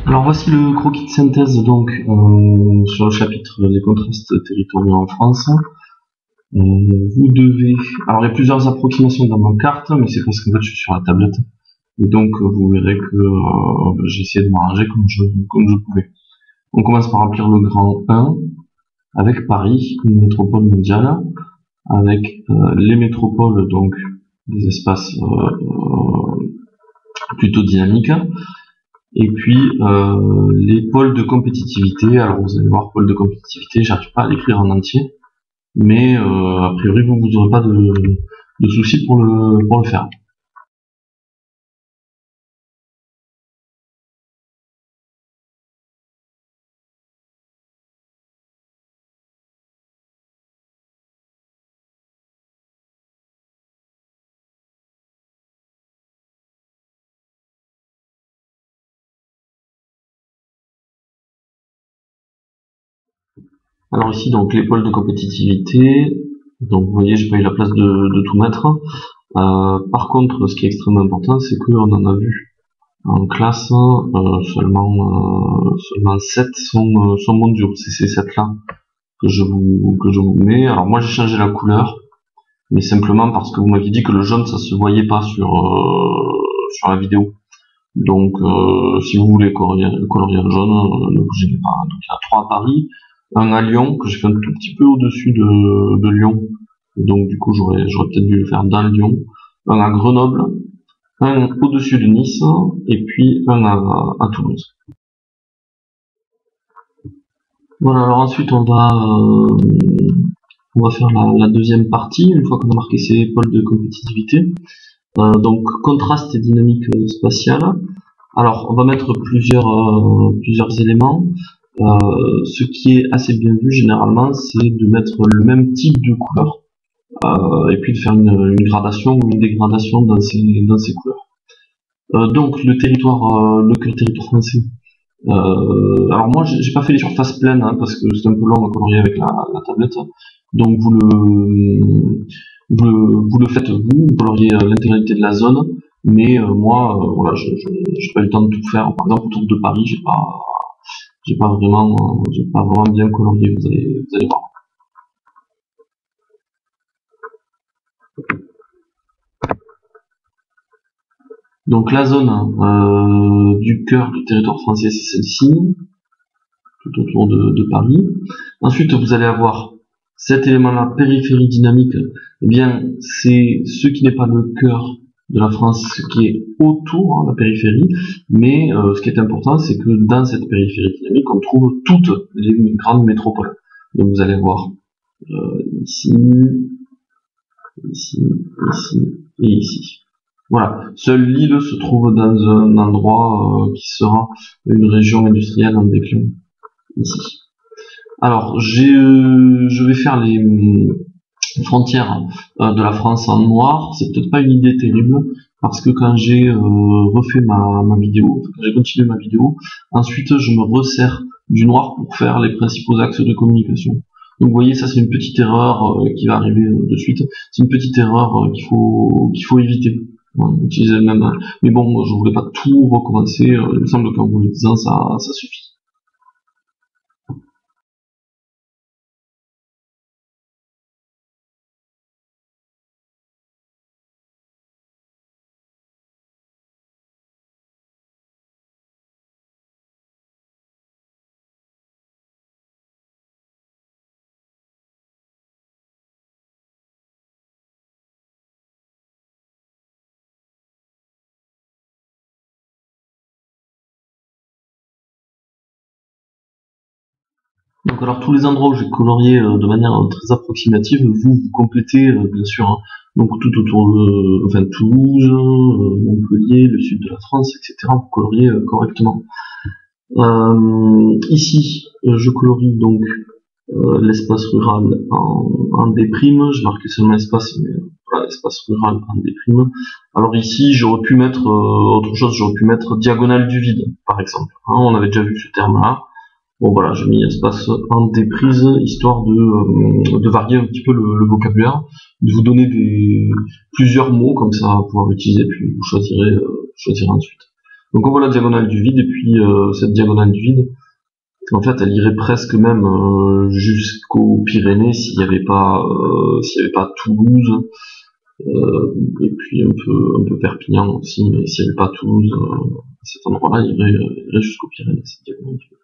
Alors voici le croquis de synthèse donc sur le chapitre les contrastes territoriaux en France. Vous devez, alors il y a plusieurs approximations dans ma carte, mais c'est parce qu'en fait je suis sur la tablette, et donc vous verrez que j'ai essayé de m'arranger comme je pouvais. On commence par remplir le grand 1 avec Paris, une métropole mondiale, avec les métropoles donc des espaces plutôt dynamiques. Et puis les pôles de compétitivité. Alors vous allez voir, pôle de compétitivité, j'arrive pas à l'écrire en entier, mais a priori vous n'aurez pas de soucis pour le faire. Alors ici donc les pôles de compétitivité. Donc vous voyez, j'ai pas eu la place de tout mettre. Par contre, ce qui est extrêmement important, c'est qu'on en a vu en classe, seulement 7 sont mondiaux. C'est ces 7 là que je vous mets. Alors moi j'ai changé la couleur, mais simplement parce que vous m'aviez dit que le jaune ça se voyait pas sur la vidéo. Donc si vous voulez colorier le jaune, ne bougez pas. Donc il y a 3 à Paris, un à Lyon que j'ai fait un tout petit peu au-dessus de Lyon. Et donc du coup j'aurais peut-être dû le faire dans Lyon, un à Grenoble, un au-dessus de Nice, et puis un à Toulouse. Voilà, alors ensuite on va faire la deuxième partie, une fois qu'on a marqué ces pôles de compétitivité. Donc contraste et dynamique spatiale. Alors on va mettre plusieurs éléments. Ce qui est assez bien vu généralement, c'est de mettre le même type de couleur et puis de faire une gradation ou une dégradation dans ces couleurs. Donc le territoire français. Alors moi j'ai pas fait les surfaces pleines parce que c'est un peu long à colorier avec la tablette. Donc vous le faites vous coloriez l'intégralité de la zone, mais moi voilà, j'ai pas eu le temps de tout faire. Par exemple autour de Paris, j'ai pas vraiment bien colorié, vous allez voir. Donc la zone du cœur du territoire français, c'est celle-ci, tout autour de Paris. Ensuite, vous allez avoir cet élément-là, périphérie dynamique. Eh bien, c'est ce qui n'est pas le cœur de la France, ce qui est autour, la périphérie. Mais ce qui est important, c'est que dans cette périphérie dynamique, on trouve toutes les grandes métropoles. Donc vous allez voir ici, ici et ici. Voilà, seule l'île se trouve dans un endroit qui sera une région industrielle en déclin, ici. Alors, je vais faire les frontières de la France en noir. C'est peut-être pas une idée terrible, parce que quand j'ai refait ma vidéo, quand j'ai continué ma vidéo, ensuite je me resserre du noir pour faire les principaux axes de communication. Donc vous voyez, ça c'est une petite erreur qui va arriver de suite. C'est une petite erreur qu'il faut éviter. Utiliser le même. Mais bon, je voulais pas tout recommencer. Il me semble qu'en vous le disant, ça suffit. Donc alors tous les endroits où j'ai colorié de manière très approximative, vous complétez bien sûr. Donc tout autour de Toulouse, Montpellier, le sud de la France, etc. Vous coloriez correctement. Ici, je colorie donc l'espace rural en déprime. Je marque seulement espace, mais voilà, espace rural en déprime. Alors ici, j'aurais pu mettre autre chose. J'aurais pu mettre diagonale du vide, par exemple. On avait déjà vu ce terme-là. Bon voilà, j'ai mis espace en déprise, histoire de varier un petit peu le vocabulaire, de vous donner plusieurs mots comme ça à pouvoir utiliser, puis vous choisirez ensuite. Donc on voit la diagonale du vide, et puis cette diagonale du vide, en fait, elle irait presque même jusqu'aux Pyrénées s'il n'y avait pas Toulouse, et puis un peu Perpignan aussi, mais s'il n'y avait pas Toulouse, cet endroit-là, il irait jusqu'aux Pyrénées, cette diagonale du vide.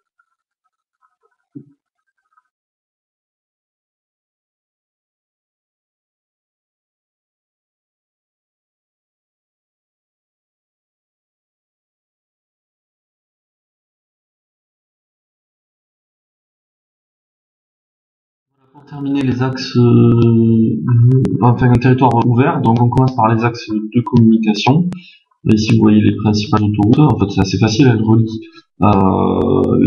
Pour terminer les axes, enfin un territoire ouvert, donc on commence par les axes de communication. Là, ici vous voyez les principales autoroutes, en fait c'est assez facile, elles relient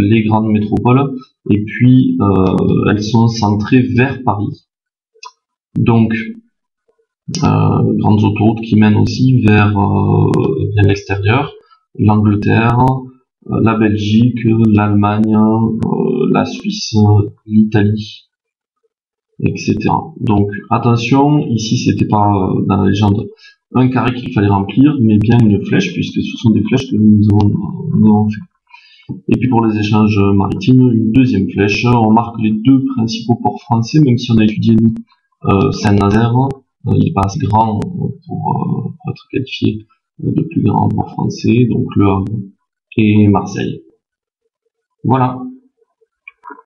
les grandes métropoles, et puis elles sont centrées vers Paris. Donc grandes autoroutes qui mènent aussi vers l'extérieur, l'Angleterre, la Belgique, l'Allemagne, la Suisse, l'Italie, etc. Donc attention, ici c'était pas dans la légende un carré qu'il fallait remplir, mais bien une flèche, puisque ce sont des flèches que nous avons fait. Et puis pour les échanges maritimes, une deuxième flèche, on marque les deux principaux ports français, même si on a étudié Saint-Nazaire, il est pas assez grand pour être qualifié de plus grand port français, donc Le Havre et Marseille. Voilà.